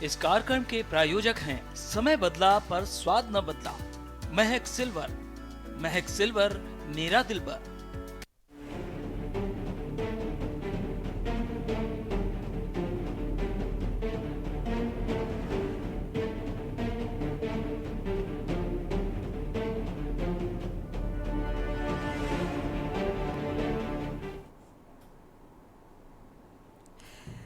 इस कार्यक्रम के प्रायोजक हैं समय बदला पर स्वाद न बदला, महक सिल्वर। महक सिल्वर, मेरा दिलबर।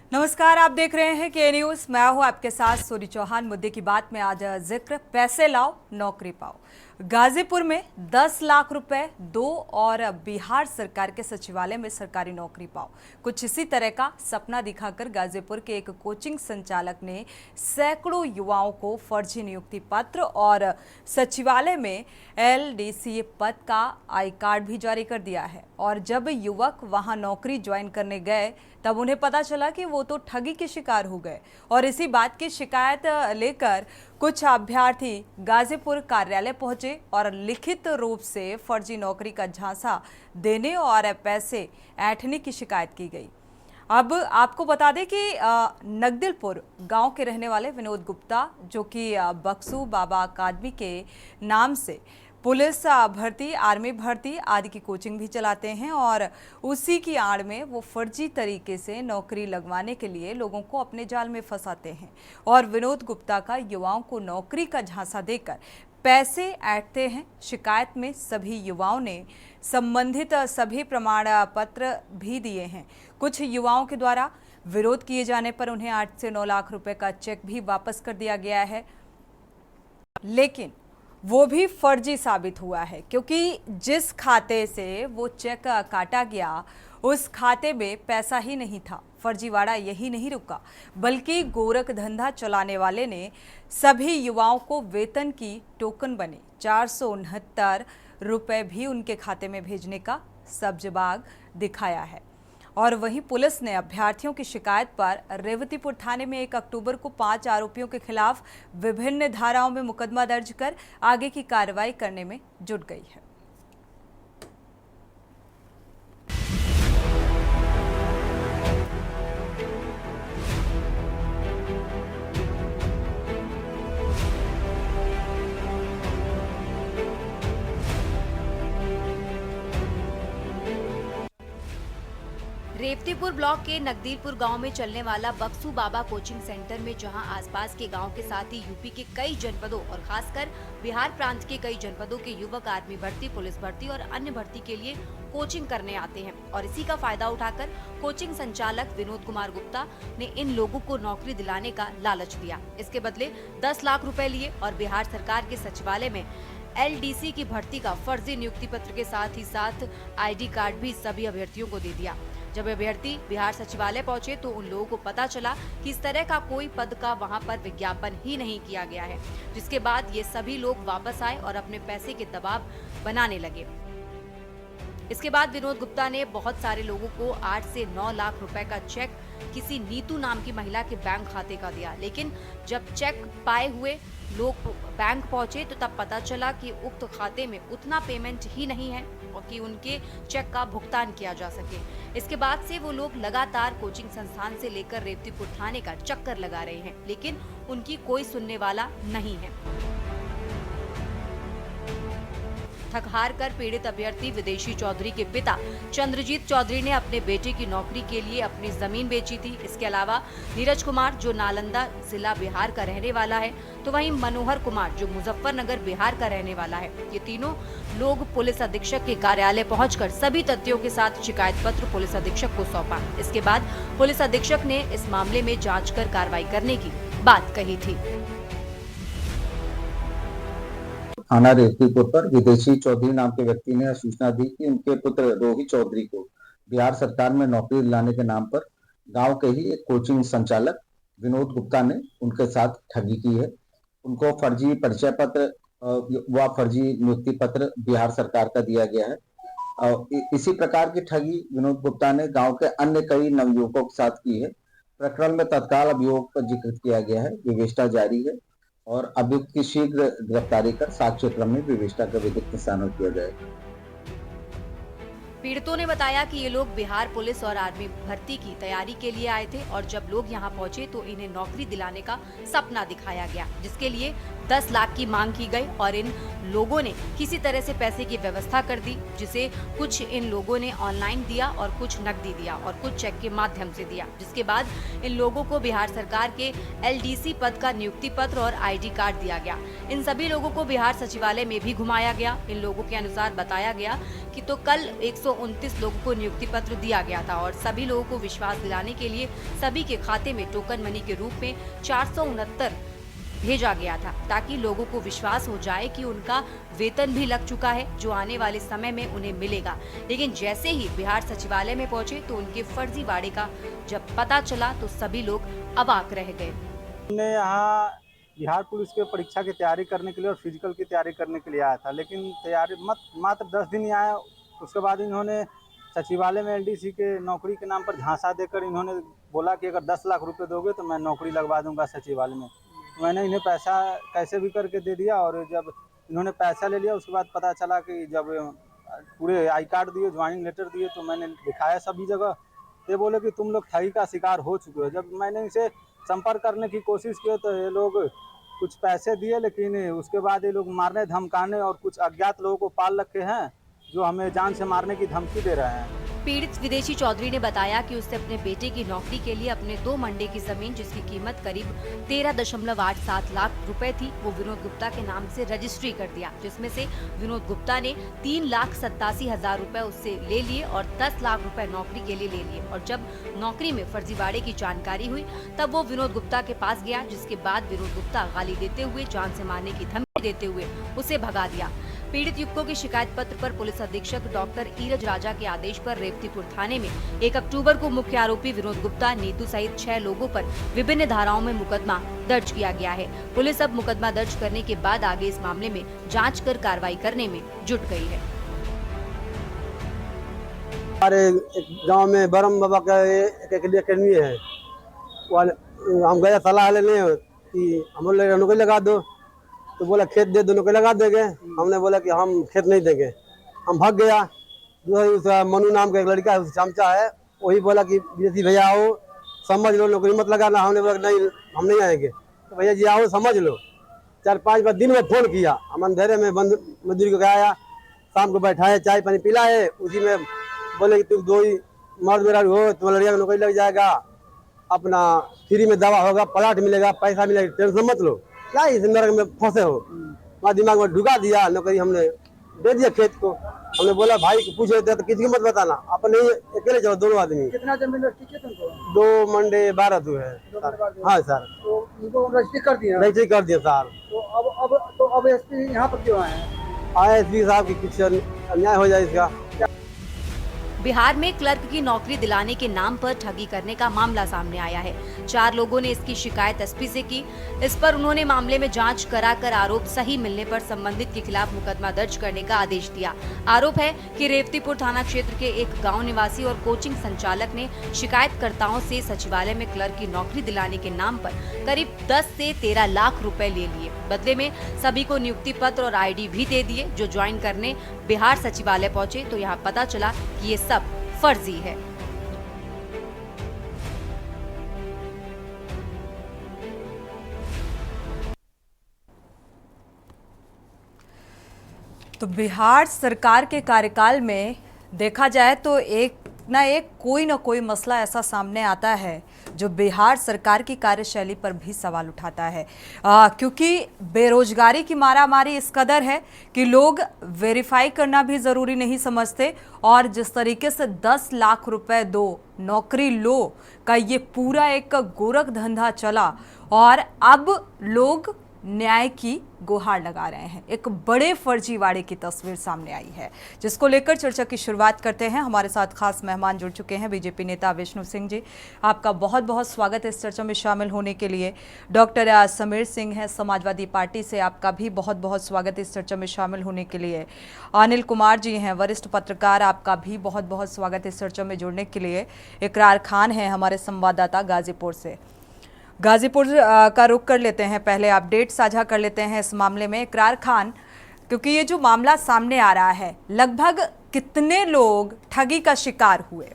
नमस्कार, आप देख रहे हैं के न्यूज। मैं हूं आपके साथ सूरी चौहान। मुद्दे की बात में आज जिक्र पैसे लाओ नौकरी पाओ। गाजीपुर में 10 लाख रुपए दो और बिहार सरकार के सचिवालय में सरकारी नौकरी पाओ। कुछ इसी तरह का सपना दिखाकर गाजीपुर के एक कोचिंग संचालक ने सैकड़ों युवाओं को फर्जी नियुक्ति पत्र और सचिवालय में एलडीसी पद का आई कार्ड भी जारी कर दिया है। और जब युवक वहां नौकरी ज्वाइन करने गए तब उन्हें पता चला कि वो तो ठगी के शिकार हो गए। और इसी बात की शिकायत लेकर कुछ अभ्यर्थी गाजीपुर कार्यालय पहुंचे और लिखित रूप से फर्जी नौकरी का झांसा देने और पैसे ऐंठने की शिकायत की गई। अब आपको बता दें कि नगदिलपुर गांव के रहने वाले विनोद गुप्ता, जो कि बक्सू बाबा अकादमी के नाम से पुलिस भर्ती, आर्मी भर्ती आदि की कोचिंग भी चलाते हैं और उसी की आड़ में वो फर्जी तरीके से नौकरी लगवाने के लिए लोगों को अपने जाल में फंसाते हैं। और विनोद गुप्ता का युवाओं को नौकरी का झांसा देकर पैसे ऐंठते हैं। शिकायत में सभी युवाओं ने संबंधित सभी प्रमाण पत्र भी दिए हैं। कुछ युवाओं के द्वारा विरोध किए जाने पर उन्हें 8 से 9 लाख रुपए का चेक भी वापस कर दिया गया है, लेकिन वो भी फर्जी साबित हुआ है, क्योंकि जिस खाते से वो चेक काटा गया उस खाते में पैसा ही नहीं था। फर्जीवाड़ा यही नहीं रुका, बल्कि गोरख धंधा चलाने वाले ने सभी युवाओं को वेतन की टोकन बने 469 रुपए भी उनके खाते में भेजने का सब्जबाग दिखाया है। और वहीं पुलिस ने अभ्यर्थियों की शिकायत पर रेवतीपुर थाने में 1 अक्टूबर को 5 आरोपियों के खिलाफ विभिन्न धाराओं में मुकदमा दर्ज कर आगे की कार्रवाई करने में जुट गई है। रेवतीपुर ब्लॉक के नगदीलपुर गांव में चलने वाला बक्सू बाबा कोचिंग सेंटर में जहां आसपास के गांव के साथ ही यूपी के कई जनपदों और खासकर बिहार प्रांत के कई जनपदों के युवक आर्मी भर्ती, पुलिस भर्ती और अन्य भर्ती के लिए कोचिंग करने आते हैं। और इसी का फायदा उठाकर कोचिंग संचालक विनोद कुमार गुप्ता ने इन लोगों को नौकरी दिलाने का लालच दिया। इसके बदले 10 लाख रुपए लिए और बिहार सरकार के सचिवालय में एलडीसी की भर्ती का फर्जी नियुक्ति पत्र के साथ ही साथ आईडी कार्ड भी सभी अभ्यर्थियों को दे दिया। जब अभ्यर्थी बिहार सचिवालय पहुंचे तो उन लोगों को पता चला कि इस तरह का कोई पद का वहां पर विज्ञापन ही नहीं किया गया है, जिसके बाद ये सभी लोग वापस आए और अपने पैसे के दबाव बनाने लगे। इसके बाद विनोद गुप्ता ने बहुत सारे लोगों को 8 से 9 लाख रुपए का चेक किसी नीतू नाम की महिला के बैंक खाते का दिया, लेकिन जब चेक पाए हुए लोग बैंक पहुंचे तो तब पता चला कि उक्त खाते में उतना पेमेंट ही नहीं है और कि उनके चेक का भुगतान किया जा सके। इसके बाद से वो लोग लगातार कोचिंग संस्थान से लेकर रेवतीपुर थाने का चक्कर लगा रहे हैं, लेकिन उनकी कोई सुनने वाला नहीं है। थक हार कर पीड़ित अभ्यर्थी विदेशी चौधरी के पिता चंद्रजीत चौधरी ने अपने बेटे की नौकरी के लिए अपनी जमीन बेची थी। इसके अलावा नीरज कुमार जो नालंदा जिला बिहार का रहने वाला है, तो वहीं मनोहर कुमार जो मुजफ्फरनगर बिहार का रहने वाला है। ये तीनों लोग पुलिस अधीक्षक के कार्यालय पहुंचकर सभी तथ्यों के साथ शिकायत पत्र पुलिस अधीक्षक को सौंपा। इसके बाद पुलिस अधीक्षक ने इस मामले में जाँच कर कार्रवाई करने की बात कही थी। थाना रेवतीपुर पर विदेशी चौधरी नाम के व्यक्ति ने सूचना दी कि उनके पुत्र रोहित चौधरी को बिहार सरकार में नौकरी दिलाने के नाम पर गांव के ही एक कोचिंग संचालक विनोद गुप्ता ने उनके साथ ठगी की है। उनको फर्जी परिचय पत्र व फर्जी नियुक्ति पत्र बिहार सरकार का दिया गया है। इसी प्रकार की ठगी विनोद गुप्ता ने गाँव के अन्य कई नवयुवकों के साथ की है। प्रकरण में तत्काल अभियोग का जिक्र किया गया है। विवेचना जारी है और अभियुक्त की शीघ्र गिरफ्तारी कर साक्ष्य क्रम में विवेचना का विधिक निशान किया जाएगा। पीड़ितों ने बताया कि ये लोग बिहार पुलिस और आर्मी भर्ती की तैयारी के लिए आए थे और जब लोग यहाँ पहुँचे तो इन्हें नौकरी दिलाने का सपना दिखाया गया, जिसके लिए 10 लाख की मांग की गई और इन लोगों ने किसी तरह से पैसे की व्यवस्था कर दी, जिसे कुछ इन लोगों ने ऑनलाइन दिया और कुछ नकदी दिया और कुछ चेक के माध्यम से दिया। जिसके बाद इन लोगों को बिहार सरकार के LDC पद का नियुक्ति पत्र और ID कार्ड दिया गया। इन सभी लोगों को बिहार सचिवालय में भी घुमाया गया। इन लोगों के अनुसार बताया गया कि तो कल 129 लोगों को नियुक्ति पत्र दिया गया था और सभी लोगों को विश्वास दिलाने के लिए सभी के खाते में टोकन मनी के रूप में 469 भेजा गया था, ताकि लोगों को विश्वास हो जाए कि उनका वेतन भी लग चुका है, जो आने वाले समय में उन्हें मिलेगा। लेकिन जैसे ही बिहार सचिवालय में पहुंचे तो उनके फर्जीवाड़े का जब पता चला तो सभी लोग अवाक रह गए। हमने यहाँ बिहार पुलिस के परीक्षा की तैयारी करने के लिए और फिजिकल की तैयारी करने के लिए आया था, लेकिन तैयारी मात्र 10 दिन ही आया। उसके बाद इन्होंने सचिवालय में LDC के नौकरी के नाम पर झांसा देकर इन्होंने बोला कि अगर 10 लाख रुपए दोगे तो मैं नौकरी लगवा दूंगा सचिवालय में। मैंने इन्हें पैसा कैसे भी करके दे दिया और जब इन्होंने पैसा ले लिया उसके बाद पता चला कि जब पूरे आई कार्ड दिए, ज्वाइनिंग लेटर दिए, तो मैंने दिखाया सभी जगह। ये बोले कि तुम लोग ठगी का शिकार हो चुके हो। जब मैंने इसे संपर्क करने की कोशिश की तो ये लोग कुछ पैसे दिए, लेकिन उसके बाद ये लोग मारने धमकाने और कुछ अज्ञात लोगों को पाल रखे हैं जो हमें जान से मारने की धमकी दे रहे हैं। पीड़ित विदेशी चौधरी ने बताया कि उसने अपने बेटे की नौकरी के लिए अपने 2 मंडे की जमीन, जिसकी कीमत करीब 13.87 लाख रुपए थी, वो विनोद गुप्ता के नाम से रजिस्ट्री कर दिया, जिसमें से विनोद गुप्ता ने 3,87,000 रुपए उससे ले लिए और 10 लाख रुपए नौकरी के लिए ले लिए। और जब नौकरी में फर्जीवाड़े की जानकारी हुई तब वो विनोद गुप्ता के पास गया, जिसके बाद विनोद गुप्ता गाली देते हुए, जान से मारने की धमकी देते हुए उसे भगा दिया। पीड़ित युवकों के शिकायत पत्र पर पुलिस अधीक्षक डॉक्टर ईरज राजा के आदेश पर रेवतीपुर थाने में 1 अक्टूबर को मुख्य आरोपी विनोद गुप्ता, नीतू सहित 6 लोगों पर विभिन्न धाराओं में मुकदमा दर्ज किया गया है। पुलिस अब मुकदमा दर्ज करने के बाद आगे इस मामले में जांच कर कार्रवाई करने में जुट गई है। हमारे गांव में बरम बाबा का एक अकेडमी है, हम गए सलाह लेने कि हम लोग नौकरी लगा दो, तो बोला खेत दे दो, नौकरी लगा देंगे। हमने बोला कि हम खेत नहीं देंगे, हम भाग गया। मनु नाम का एक लड़का है, चमचा है, वही बोला कि विदेशी भैया आओ समझ लो, नौकरी मत लगाना। हमने बोला नहीं, हम नहीं आएंगे। तो भैया जी आओ समझ लो। 4-5 बार दिन में फोन किया, हम अंधेरे में बंद मजदूरी को गया, शाम को बैठाए, चाय पानी पिलाए, उसी में बोले कि तुम 2 ही मर्द मेरा हो, तुम्हारा लड़का नौकरी लग जाएगा, अपना फ्री में दवा होगा, प्लाट मिलेगा, पैसा मिलेगा, टेंशन मत लो, क्या इस नरक में फंसे हो। हमारे दिमाग में ढुका दिया, नौकरी हमने दे दिया खेत को। हमने बोला भाई को पूछे थे तो किसी को मत बताना, अपने अकेले जाओ, दोनों आदमी। कितना जमीन रजिस्ट्री तुमको? 2 मंडे 12 दो है। हाँ सर, तो उनको रजिस्ट्री कर दिया? रजिस्ट्री कर दिया सर। तो अब SP यहाँ पर क्यों आए? SP साहब की कुछ अन्याय हो जाए इसका। बिहार में क्लर्क की नौकरी दिलाने के नाम पर ठगी करने का मामला सामने आया है। 4 लोगों ने इसकी शिकायत SP से की। इस पर उन्होंने मामले में जांच कराकर आरोप सही मिलने पर संबंधित के खिलाफ मुकदमा दर्ज करने का आदेश दिया। आरोप है कि रेवतीपुर थाना क्षेत्र के एक गांव निवासी और कोचिंग संचालक ने शिकायतकर्ताओं से सचिवालय में क्लर्क की नौकरी दिलाने के नाम पर करीब 10 से 13 लाख रुपए ले लिए। बदले में सभी को नियुक्ति पत्र और ID भी दे दिए। जो ज्वाइन करने बिहार सचिवालय पहुंचे तो यहाँ पता चला कि ये सब फर्जी है। तो बिहार सरकार के कार्यकाल में देखा जाए तो एक कोई ना कोई मसला ऐसा सामने आता है जो बिहार सरकार की कार्यशैली पर भी सवाल उठाता है, क्योंकि बेरोजगारी की मारामारी इस कदर है कि लोग वेरीफाई करना भी ज़रूरी नहीं समझते। और जिस तरीके से 10 लाख रुपए दो नौकरी लो का ये पूरा एक गोरख धंधा चला और अब लोग न्याय की गुहार लगा रहे हैं। एक बड़े फर्जीवाड़े की तस्वीर सामने आई है, जिसको लेकर चर्चा की शुरुआत करते हैं। हमारे साथ खास मेहमान जुड़ चुके हैं, बीजेपी नेता विष्णु सिंह जी। आपका बहुत बहुत स्वागत है इस चर्चा में शामिल होने के लिए। डॉक्टर समीर सिंह हैं समाजवादी पार्टी से, आपका भी बहुत बहुत स्वागत है इस चर्चा में शामिल होने के लिए। अनिल कुमार जी हैं वरिष्ठ पत्रकार, आपका भी बहुत बहुत स्वागत है इस चर्चा में जुड़ने के लिए। इकरार खान हैं हमारे संवाददाता गाजीपुर से। गाजीपुर का रुख कर लेते हैं, पहले अपडेट साझा कर लेते हैं इस मामले में। इकरार खान, क्योंकि ये जो मामला सामने आ रहा है, लगभग कितने लोग ठगी का शिकार हुए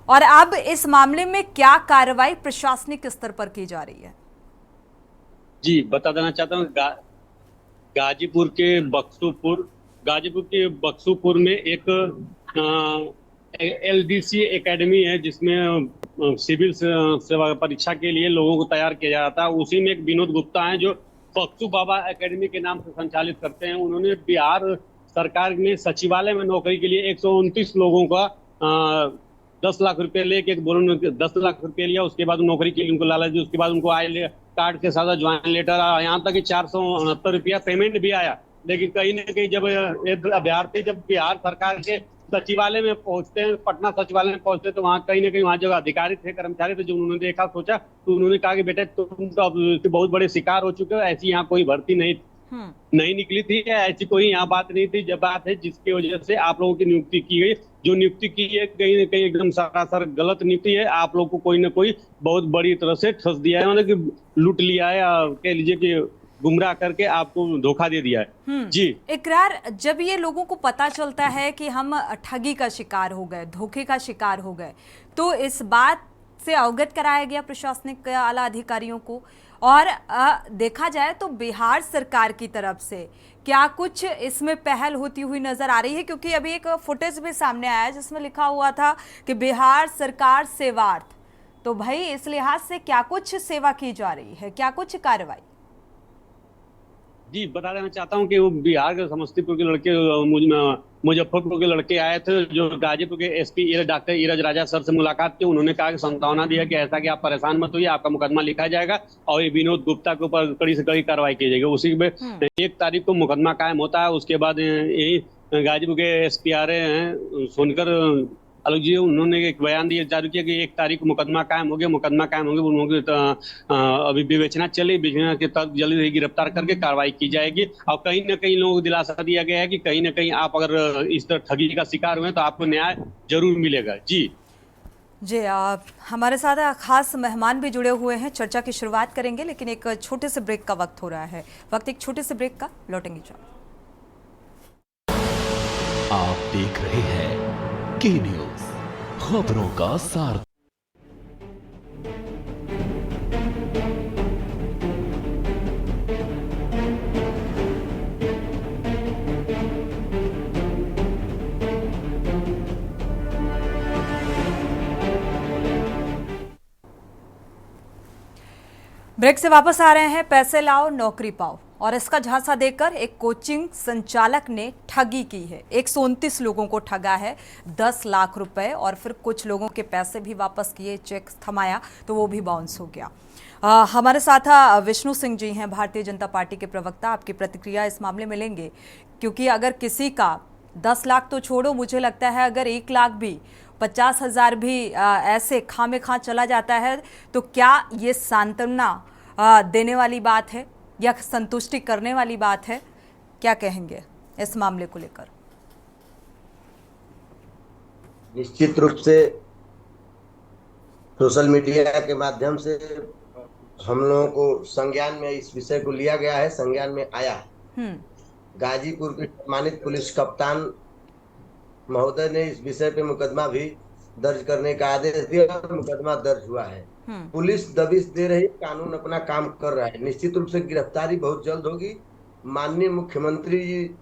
और अब इस मामले में क्या कार्रवाई प्रशासनिक स्तर पर की जा रही है? जी, बता देना चाहता हूँ गाजीपुर के बक्सूपुर में एक एलडीसी एकेडमी है, जिसमें सिविल सेवा परीक्षा के लिए लोगों को तैयार किया जा रहा था। उसी में एक विनोद गुप्ता हैं जो बक्सू बाबा एकेडमी के नाम से संचालित करते हैं। उन्होंने बिहार सरकार में सचिवालय में नौकरी के लिए 129 लोगों का 10 लाख रुपए लेके, 10 लाख रुपए लिया। उसके बाद नौकरी के लिए उनको लालच दी। उसके बाद उनको आई कार्ड के साथ ज्वाइन लेटर आया, यहाँ तक कि 469 रुपया पेमेंट भी आया। लेकिन कहीं ना कहीं जब अभ्यर्थी जब बिहार सरकार के सचिवालय में पहुंचते हैं, पटना सचिवालय में पहुंचते हैं, तो वहाँ कहीं ना कहीं वहाँ जो अधिकारी थे, कर्मचारी थे, जो उन्होंने देखा, सोचा, तो उन्होंने कहा कि बेटा तुम तो अब बहुत बड़े शिकार हो चुके हो, ऐसी यहाँ कोई भर्ती नहीं निकली थी, ऐसी कोई यहाँ बात नहीं थी। जब बात है जिसकी वजह से आप लोगों की नियुक्ति की गई, जो नियुक्ति की है कहीं ना कहीं एकदम सरासर गलत नियुक्ति है। आप लोग को कोई ना कोई बहुत बड़ी तरह से ठस दिया है, मतलब कि लूट लिया है, कह लीजिए कि गुमराह करके आपको धोखा दे दिया है। जी इकरार, जब ये लोगों को पता चलता है कि हम ठगी का शिकार हो गए, धोखे का शिकार हो गए, तो इस बात से अवगत कराया गया प्रशासनिक आला अधिकारियों को। और देखा जाए तो बिहार सरकार की तरफ से क्या कुछ इसमें पहल होती हुई नजर आ रही है? क्योंकि अभी एक फुटेज भी सामने आया है जिसमें लिखा हुआ था कि बिहार सरकार सेवार्थ। तो भाई इस लिहाज से क्या कुछ सेवा की जा रही है, क्या कुछ कार्रवाई? जी, बता देना चाहता हूँ कि वो बिहार के समस्तीपुर के लड़के, मुजफ्फरपुर के लड़के आए थे, जो गाजीपुर के एसपी डॉक्टर ईरज राजा सर से मुलाकात की। उन्होंने कहा कि सांत्वना दिया कि ऐसा कि आप परेशान मत होइए, आपका मुकदमा लिखा जाएगा और ये विनोद गुप्ता के ऊपर कड़ी से कड़ी कार्रवाई की जाएगी। उसी में 1 तारीख को मुकदमा कायम होता है। उसके बाद यही गाजीपुर के एसपी आ रहे हैं सुनकर आलोक जी, उन्होंने एक बयान दिया जारी किया कि 1 तारीख को मुकदमा कायम हो गया। उन्होंने अभी विवेचना चली, विवेचना के तहत जल्दी ही गिरफ्तार करके कार्रवाई की जाएगी। और कहीं ना कहीं लोगों को दिलासा दिया गया है कि कहीं ना कहीं आप अगर इस तरह ठगी का शिकार हुए तो आपको न्याय जरूर मिलेगा। जी जी, हमारे साथ खास मेहमान भी जुड़े हुए हैं, चर्चा की शुरुआत करेंगे, लेकिन एक छोटे से ब्रेक का वक्त हो रहा है। वक्त एक छोटे से ब्रेक का, लौटेंगे जल्द। आप देख रहे हैं के न्यूज, खबरों का सार। ब्रेक से वापस आ रहे हैं। पैसे लाओ नौकरी पाओ और इसका झांसा देकर एक कोचिंग संचालक ने ठगी की है। 129 लोगों को ठगा है 10 लाख रुपए, और फिर कुछ लोगों के पैसे भी वापस किए, चेक थमाया तो वो भी बाउंस हो गया। हमारे साथ विष्णु सिंह जी हैं, भारतीय जनता पार्टी के प्रवक्ता। आपकी प्रतिक्रिया इस मामले में लेंगे, क्योंकि अगर किसी का 10 लाख तो छोड़ो, मुझे लगता है अगर 1 लाख भी, 50,000 भी ऐसे खामे खां चला जाता है, तो क्या ये सांत्वना देने वाली बात है या संतुष्टि करने वाली बात है? क्या कहेंगे इस मामले को लेकर? निश्चित रूप से सोशल मीडिया के माध्यम से हम लोगों को संज्ञान में इस विषय को लिया गया है, संज्ञान में आया है। गाजीपुर के सम्मानित पुलिस कप्तान महोदय ने इस विषय पे मुकदमा भी दर्ज करने का आदेश दिया और मुकदमा दर्ज हुआ है। पुलिस दबिश दे रही, कानून अपना काम कर रहा है। निश्चित रूप से गिरफ्तारी बहुत जल्द होगी। माननीय मुख्यमंत्री जी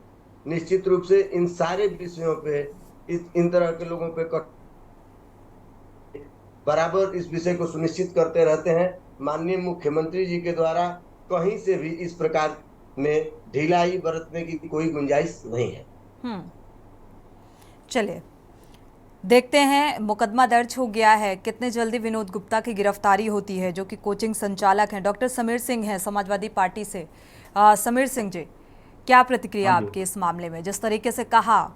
निश्चित रूप से इन सारे विषयों पे, इन तरह के लोगों पे बराबर इस विषय को सुनिश्चित करते रहते हैं। माननीय मुख्यमंत्री जी के द्वारा कहीं से भी इस प्रकार में ढिलाई बरतने की कोई गुंजाइश नहीं है। चलिए देखते हैं, मुकदमा दर्ज हो गया है, कितने जल्दी विनोद गुप्ता की गिरफ्तारी होती है, जो कि कोचिंग संचालक हैं। डॉक्टर समीर सिंह हैं समाजवादी पार्टी से। समीर सिंह जी, क्या प्रतिक्रिया आपकी इस मामले में? जिस तरीके से कहा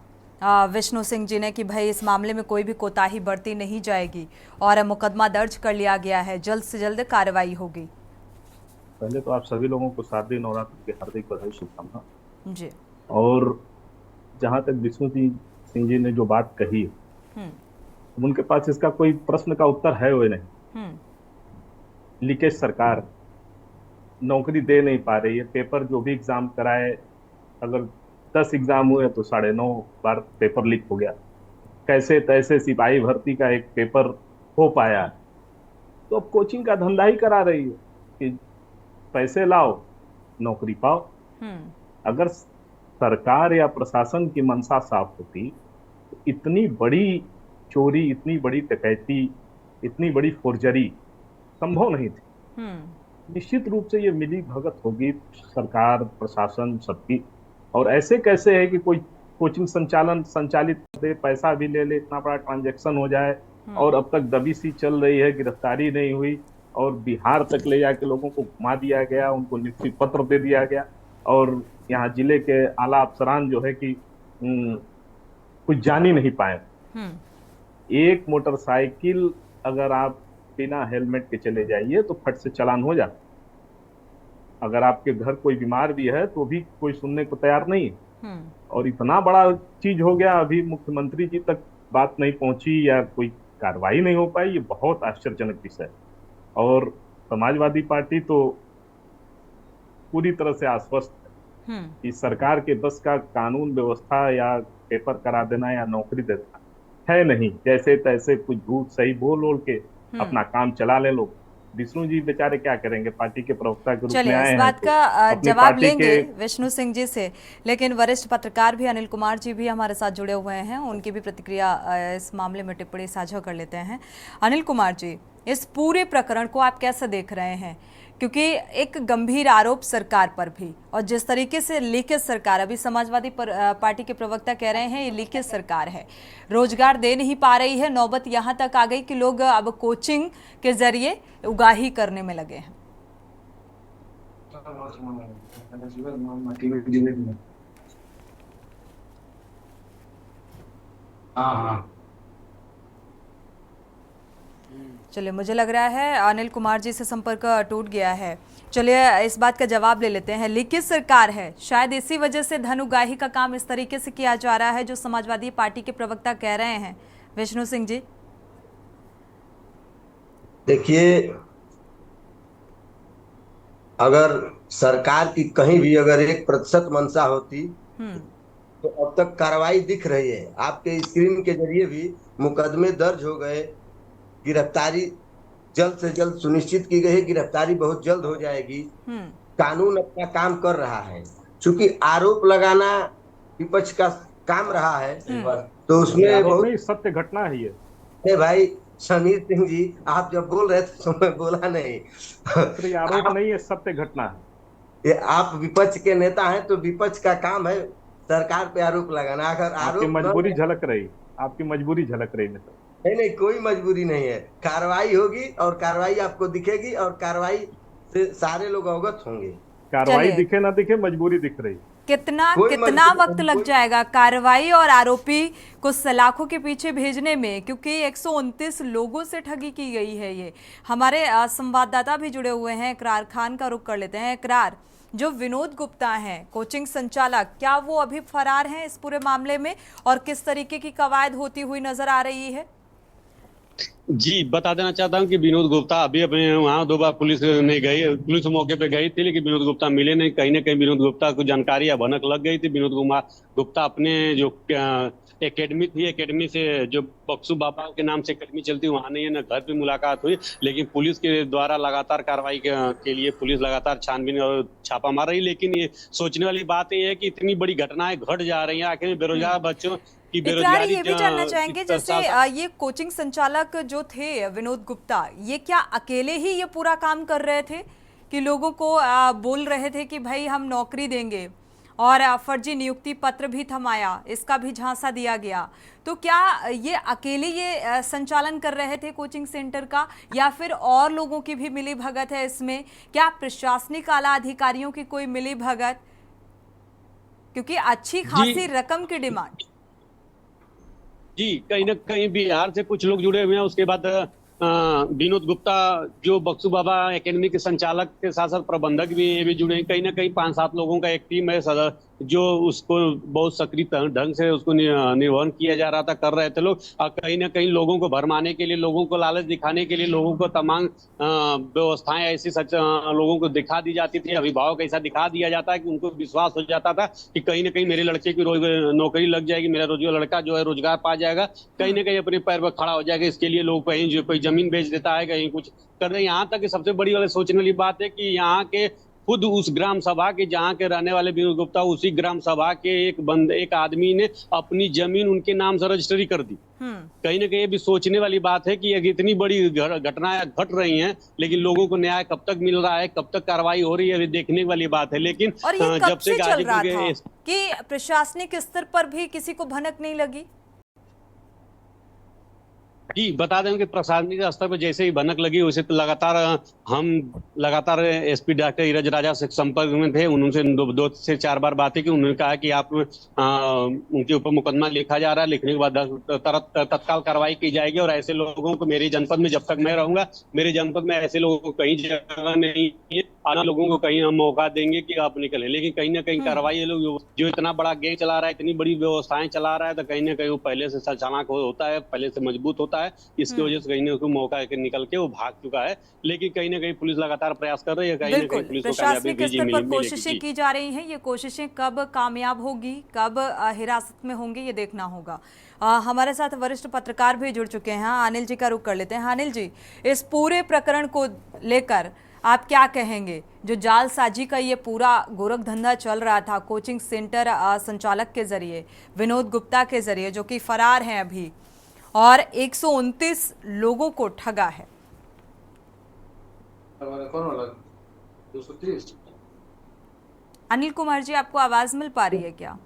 विष्णु सिंह जी ने कि भाई इस मामले में कोई भी कोताही बरती नहीं जाएगी और मुकदमा दर्ज कर लिया गया है, जल्द से जल्द कार्रवाई होगी। पहले तो आप सभी लोगों को शारदीय नवरात्र की हार्दिक बधाई, शुभकामना जी। और जहाँ तक विष्णु सिंह जी ने जो बात कही, उनके पास इसका कोई प्रश्न का उत्तर है वो नहीं। लीकेज सरकार नौकरी दे नहीं पा रही है। पेपर जो भी एग्जाम कराए, अगर 10 एग्जाम हुए तो 9.5 बार पेपर लीक हो गया। कैसे तैसे सिपाही भर्ती का एक पेपर हो पाया। तो अब कोचिंग का धंधा ही करा रही है कि पैसे लाओ नौकरी पाओ। अगर सरकार या प्रशासन की मंशा साफ होती तो इतनी बड़ी चोरी, इतनी बड़ी डकैती, इतनी बड़ी फोर्जरी संभव नहीं थी। निश्चित रूप से ये मिली भगत होगी सरकार प्रशासन सबकी। और ऐसे कैसे है कि कोई कोचिंग संचालित दे, पैसा भी ले ले, इतना बड़ा ट्रांजैक्शन हो जाए और अब तक दबी सी चल रही है, गिरफ्तारी नहीं हुई और बिहार तक ले जाके लोगों को घुमा दिया गया, उनको नियुक्ति पत्र दे दिया गया और यहाँ जिले के आला अफसरान जो है कि कुछ जान ही नहीं पाए। एक मोटरसाइकिल अगर आप बिना हेलमेट के चले जाइए तो फट से चालान हो जाता। अगर आपके घर कोई बीमार भी है तो भी कोई सुनने को तैयार नहीं है। और इतना बड़ा चीज हो गया, अभी मुख्यमंत्री जी तक बात नहीं पहुंची या कोई कार्रवाई नहीं हो पाई। ये बहुत आश्चर्यजनक विषय है। और समाजवादी पार्टी तो पूरी तरह से आश्वस्त है कि सरकार के बस का कानून व्यवस्था या पेपर करा देना या नौकरी देना है नहीं। जैसे तैसे कुछ झूठ सही बोल ओल के अपना काम चला ले लोग। विष्णु जी बेचारे क्या करेंगे, पार्टी के प्रवक्ता के रूप में आए हैं। इस बात तो का जवाब लेंगे विष्णु सिंह जी से, लेकिन वरिष्ठ पत्रकार भी अनिल कुमार जी भी हमारे साथ जुड़े हुए हैं, उनकी भी प्रतिक्रिया इस मामले में टिप्पणी साझा कर लेते हैं। अनिल कुमार जी, इस पूरे प्रकरण को आप कैसे देख रहे हैं? क्योंकि एक गंभीर आरोप सरकार पर भी, और जिस तरीके से लीकेज सरकार, अभी समाजवादी पार्टी के प्रवक्ता कह रहे हैं ये लीकेज सरकार है, रोजगार दे नहीं पा रही है, नौबत यहाँ तक आ गई कि लोग अब कोचिंग के जरिए उगाही करने में लगे हैं। चलिए, मुझे लग रहा है अनिल कुमार जी से संपर्क टूट गया है। चलिए, इस बात का जवाब ले लेते हैं। लीकेज सरकार है, शायद इसी वजह से धन उगाही का काम इस तरीके से किया जा रहा है जो समाजवादी पार्टी के प्रवक्ता कह रहे हैं। विष्णु सिंह जी, देखिए, अगर सरकार की कहीं भी अगर 1% मंशा होती तो अब तक कार्रवाई दिख रही है। आपके स्क्रीन के जरिए भी मुकदमे दर्ज हो गए, गिरफ्तारी जल्द से जल्द सुनिश्चित की गई है, गिरफ्तारी बहुत जल्द हो जाएगी। कानून अपना काम कर रहा है। चूंकि आरोप लगाना विपक्ष का काम रहा है तो उसमें बहुत सत्य घटना है ये। भाई समीर सिंह जी, आप जब बोल रहे थे तो मैं बोला नहीं। आरोप नहीं है, सत्य घटना है। ये आप विपक्ष के नेता हैं तो विपक्ष का काम है सरकार पे आरोप लगाना। अगर आरोप मजबूरी झलक रही, आपकी मजबूरी झलक रही नहीं, कोई मजबूरी नहीं है। कार्रवाई होगी और कार्रवाई आपको दिखेगी और कार्रवाई से सारे लोग अवगत होंगे। कार्रवाई दिखे ना दिखे, मजबूरी दिख रही। कितना वक्त लग जाएगा कार्रवाई और आरोपी को सलाखों के पीछे भेजने में? क्योंकि 129 लोगों से ठगी की गई है। ये हमारे संवाददाता भी जुड़े हुए हैं, इकरार खान का रुख कर लेते हैं। इकरार, जो विनोद गुप्ता हैं कोचिंग संचालक, क्या वो अभी फरार हैं इस पूरे मामले में, और किस तरीके की कवायद होती हुई नजर आ रही है? जी, बता देना चाहता हूं कि विनोद गुप्ता अभी अपने वहां 2 बार पुलिस में गई, पुलिस मौके पे गई थी, लेकिन विनोद गुप्ता मिले नहीं। कहीं ना कहीं विनोद गुप्ता को जानकारी या भनक लग गई थी। विनोद गुप्ता अपने जो एकेडमी थी, एकेडमी से जो बक्सू बाबा के नाम से एकेडमी चलती वहां नहीं है, न घर पे मुलाकात हुई। लेकिन पुलिस के द्वारा लगातार कार्रवाई के लिए पुलिस लगातार छानबीन और छापा मार रही। लेकिन ये सोचने वाली बात ये है कि इतनी बड़ी घटनाएं घट जा रही है, आखिर बेरोजगार बच्चों की बेरोजगारी। ये भी जानना चाहेंगे, जैसे ये कोचिंग संचालक जो थे विनोद गुप्ता, ये क्या अकेले ही ये पूरा काम कर रहे थे कि लोगों को बोल रहे थे कि भाई हम नौकरी देंगे, और फर्जी नियुक्ति पत्र भी थमाया, इसका भी झांसा दिया गया? तो क्या ये अकेले ये संचालन कर रहे थे कोचिंग सेंटर का, या फिर और लोगों की भी मिली भगत है इसमें? क्या प्रशासनिक आला अधिकारियों की कोई मिली भगत? क्योंकि अच्छी खासी रकम की डिमांड। जी, कहीं ना कहीं बिहार से कुछ लोग जुड़े हुए हैं। उसके बाद विनोद गुप्ता जो बक्सू बाबा एकेडमी के संचालक के साथ साथ प्रबंधक भी जुड़े हैं। कहीं ना कहीं 5-7 लोगों का एक टीम है जो उसको बहुत सक्रिय ढंग से उसको निर्वहन किया जा रहा था, कर रहे थे लोग। और कहीं ना कहीं लोगों को भरमाने के लिए, लोगों को लालच दिखाने के लिए, लोगों को तमाम व्यवस्थाएं ऐसी लोगों को दिखा दी जाती थी, अभिभावक ऐसा दिखा दिया जाता है कि उनको विश्वास हो जाता था कि कहीं ना कहीं मेरे लड़के की नौकरी लग जाएगी, मेरा लड़का जो है रोजगार पा जाएगा, कहीं ना कहीं अपने पैर पर खड़ा हो जाएगा। इसके लिए लोग कहीं कोई जमीन बेच देता है, कहीं कुछ कर रहे हैं। यहाँ तक कि सबसे बड़ी वाली सोचने वाली बात है कि यहाँ के खुद उस ग्राम सभा के जहाँ के रहने वाले विनोद गुप्ता, उसी ग्राम सभा के एक आदमी ने अपनी जमीन उनके नाम से रजिस्ट्री कर दी। कहीं ना कहीं ये भी सोचने वाली बात है कि इतनी बड़ी घटनाएं घट रही हैं, लेकिन लोगों को न्याय कब तक मिल रहा है, कब तक कार्रवाई हो रही है, अभी देखने वाली बात है। लेकिन और ये कब जब से चल रहा था कि प्रशासनिक स्तर पर भी किसी को भनक नहीं लगी? जी बता दें कि प्रशासनिक स्तर पर जैसे ही भनक लगी, वैसे तो लगातार एसपी डॉक्टर ईरज राजा से संपर्क में थे। उनसे 2 से 4 बार बातें की। उन्होंने कहा कि आप उनके ऊपर मुकदमा लिखा जा रहा है, लिखने के बाद तत्काल कार्रवाई की जाएगी। और ऐसे लोगों को मेरे जनपद में, जब तक मैं रहूंगा, मेरे जनपद में ऐसे लोगों को कहीं जगह नहीं है। आने लोगों को कहीं हम मौका देंगे कि आप निकलें, लेकिन कहीं ना कहीं कार्रवाई ये लोग जो इतना बड़ा गैंग चला रहा है, इतनी बड़ी व्यवस्थाएं चला रहा है, तो कहीं ना कहीं वो पहले से चालाक होता है, पहले से मजबूत होता है। इसकी वजह से कहीं ना कहीं मौका निकल के वो भाग चुका है। लेकिन कहीं ना कहीं पुलिस लगातार प्रयास कर रही है, कहीं ना कहीं पुलिस को कामयाबी पर कोशिशें की जा रही हैं। ये कोशिशें कब कामयाब होगी, कब हिरासत में होंगे, ये देखना होगा। हमारे साथ वरिष्ठ पत्रकार भी जुड़ चुके हैं। अनिल जी का रुख कर लेते हैं। अनिल जी, इस पूरे प्रकरण को लेकर आप क्या कहेंगे? जो जालसाजी का ये पूरा गोरख धंधा चल रहा था कोचिंग सेंटर संचालक के जरिए, विनोद गुप्ता के जरिए, जो कि फरार हैं अभी, और 129 लोगों को ठगा है। अनिल कुमार जी, आपको आवाज मिल पा रही है क्या?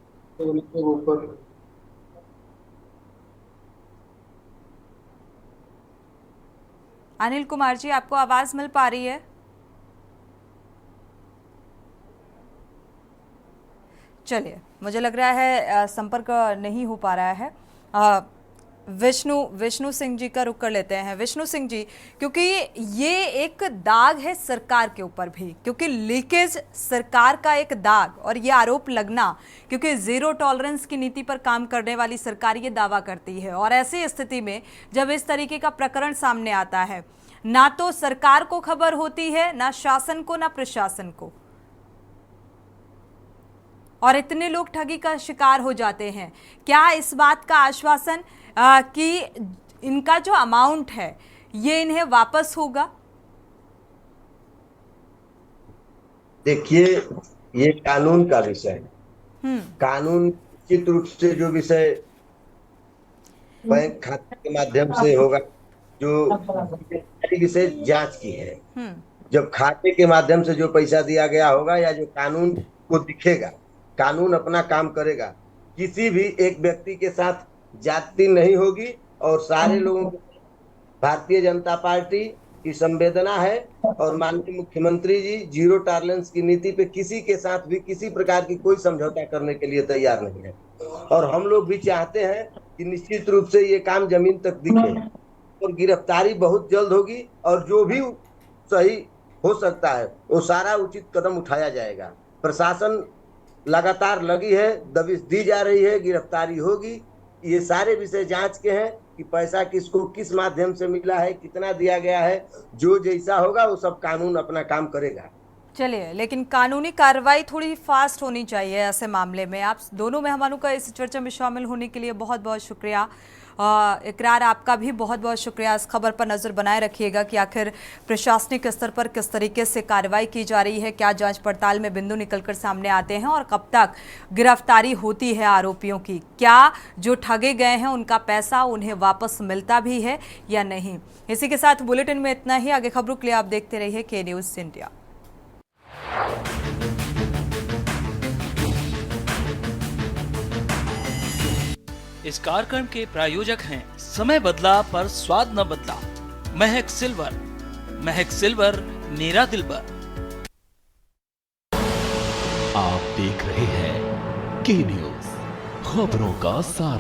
अनिल कुमार जी, आपको आवाज मिल पा रही है? चलिए, मुझे लग रहा है संपर्क नहीं हो पा रहा है। विष्णु सिंह जी का रुख कर लेते हैं। विष्णु सिंह जी, क्योंकि ये एक दाग है सरकार के ऊपर भी, क्योंकि लीकेज सरकार का एक दाग, और ये आरोप लगना, क्योंकि जीरो टॉलरेंस की नीति पर काम करने वाली सरकार ये दावा करती है। और ऐसी स्थिति में जब इस तरीके का प्रकरण सामने आता है, ना तो सरकार को खबर होती है, ना शासन को, ना प्रशासन को, और इतने लोग ठगी का शिकार हो जाते हैं। क्या इस बात का आश्वासन कि इनका जो अमाउंट है ये इन्हें वापस होगा? देखिए, ये कानून का विषय है। कानून निश्चित रूप से जो विषय बैंक खाते के माध्यम से होगा, जो विषय जांच की है, जब खाते के माध्यम से जो पैसा दिया गया होगा या जो कानून को दिखेगा, कानून अपना काम करेगा। किसी भी एक व्यक्ति के साथ जाति नहीं होगी, और सारे लोगों को भारतीय जनता पार्टी की संवेदना है। और माननीय मुख्यमंत्री जी जीरो टॉलरेंस की नीति पे किसी के साथ भी किसी प्रकार की कोई समझौता करने के लिए तैयार नहीं है। और हम लोग भी चाहते हैं कि निश्चित रूप से ये काम जमीन तक दिखे, और गिरफ्तारी बहुत जल्द होगी, और जो भी सही हो सकता है वो सारा उचित कदम उठाया जाएगा। प्रशासन लगातार लगी है, दबिश दी जा रही है, गिरफ्तारी होगी। ये सारे विषय जांच के हैं कि पैसा किसको किस माध्यम से मिला है, कितना दिया गया है। जो जैसा होगा वो सब कानून अपना काम करेगा। चलिए, लेकिन कानूनी कार्रवाई थोड़ी फास्ट होनी चाहिए ऐसे मामले में। आप दोनों मेहमानों का इस चर्चा में शामिल होने के लिए बहुत बहुत शुक्रिया। इकरार, आपका भी बहुत बहुत शुक्रिया। इस खबर पर नज़र बनाए रखिएगा कि आखिर प्रशासनिक स्तर पर किस तरीके से कार्रवाई की जा रही है, क्या जांच पड़ताल में बिंदु निकलकर सामने आते हैं, और कब तक गिरफ्तारी होती है आरोपियों की। क्या जो ठगे गए हैं उनका पैसा उन्हें वापस मिलता भी है या नहीं। इसी के साथ बुलेटिन में इतना ही। आगे खबरों के लिए आप देखते रहिए के न्यूज़ इंडिया। इस कार्यक्रम के प्रायोजक हैं समय बदला पर स्वाद न बदला, महक सिल्वर। महक सिल्वर, मेरा दिलबर। आप देख रहे हैं के न्यूज़, खबरों का सार।